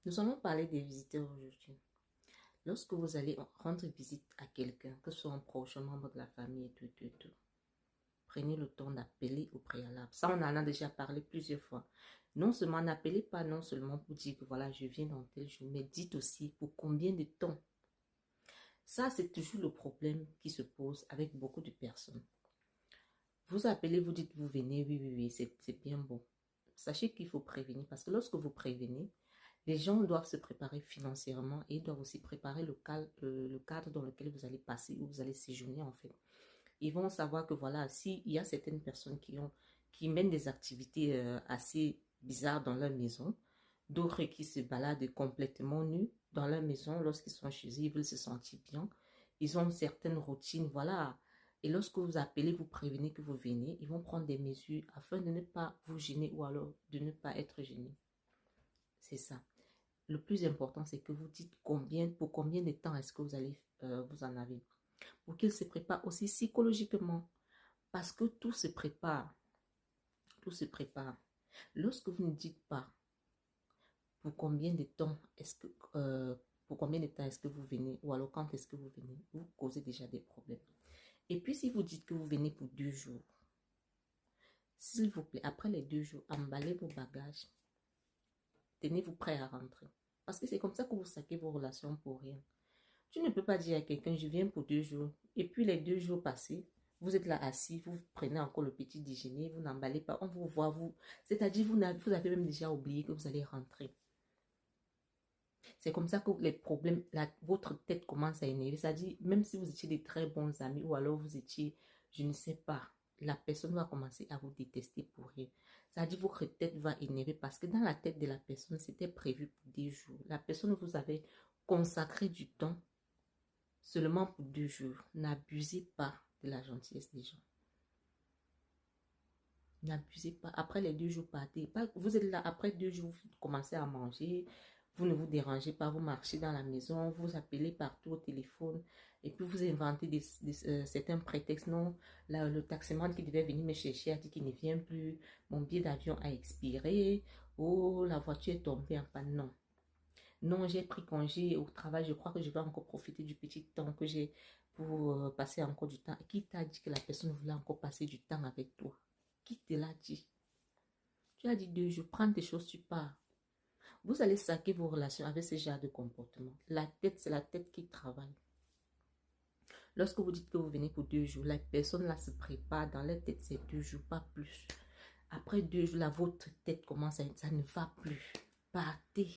Nous allons parler des visiteurs aujourd'hui. Lorsque vous allez rendre visite à quelqu'un, que ce soit un proche, un membre de la famille et tout, prenez le temps d'appeler au préalable. Ça, on en a déjà parlé plusieurs fois. Non seulement n'appelez pas non seulement pour dire que voilà, je viens dans tel jour, mais dites aussi pour combien de temps. Ça, c'est toujours le problème qui se pose avec beaucoup de personnes. Vous appelez, vous dites, vous venez, oui, c'est bien beau. Sachez qu'il faut prévenir parce que lorsque vous prévenez, les gens doivent se préparer financièrement et doivent aussi préparer le cadre dans lequel vous allez passer ou vous allez séjourner en fait. Ils vont savoir que voilà, s'il y a certaines personnes qui mènent des activités assez bizarres dans leur maison, d'autres qui se baladent complètement nus dans leur maison lorsqu'ils sont chez eux, ils veulent se sentir bien. Ils ont certaines routines, voilà. Et lorsque vous appelez, vous prévenez que vous venez, ils vont prendre des mesures afin de ne pas vous gêner ou alors de ne pas être gêné. C'est ça. Le plus important, c'est que vous dites pour combien de temps est-ce que vous allez vous en avez. Pour qu'ils se préparent aussi psychologiquement. Parce que tout se prépare. Tout se prépare. Lorsque vous ne dites pas pour combien de temps est-ce que pour combien de temps est-ce que vous venez ou alors quand est-ce que vous venez, vous causez déjà des problèmes. Et puis si vous dites que vous venez pour 2 jours, s'il vous plaît, après les 2 jours, emballez vos bagages. Tenez-vous prêt à rentrer. Parce que c'est comme ça que vous saquez vos relations pour rien. Tu ne peux pas dire à quelqu'un, je viens pour 2 jours. Et puis les 2 jours passés, vous êtes là assis, vous prenez encore le petit déjeuner, vous n'emballez pas, on vous voit, vous. C'est-à-dire, vous avez même déjà oublié que vous allez rentrer. C'est comme ça que les problèmes, votre tête commence à énerver. C'est-à-dire, même si vous étiez des très bons amis ou alors vous étiez, je ne sais pas, la personne va commencer à vous détester pour rien. C'est-à-dire, votre tête va énerver parce que dans la tête de la personne, c'était prévu pour 10 jours. La personne vous avait consacré du temps seulement pour 2 jours. N'abusez pas de la gentillesse des gens. N'abusez pas. Après les 2 jours, partez. Vous êtes là, après 2 jours, vous commencez à manger. Vous ne vous dérangez pas, vous marchez dans la maison, vous appelez partout au téléphone. Et puis vous inventez certains prétextes. Non, là, le taximan qui devait venir me chercher a dit qu'il ne vient plus. Mon billet d'avion a expiré. Oh, la voiture est tombée en panne. Non. Non, j'ai pris congé au travail. Je crois que je vais encore profiter du petit temps que j'ai pour passer encore du temps. Qui t'a dit que la personne voulait encore passer du temps avec toi? Qui te l'a dit? Tu as dit 2 jours, prends tes choses, tu pars. Vous allez saquer vos relations avec ce genre de comportement. La tête, c'est la tête qui travaille. Lorsque vous dites que vous venez pour 2 jours, la personne là se prépare dans la tête, c'est 2 jours, pas plus. Après 2 jours, là, votre tête commence à... Ça ne va plus. Partez.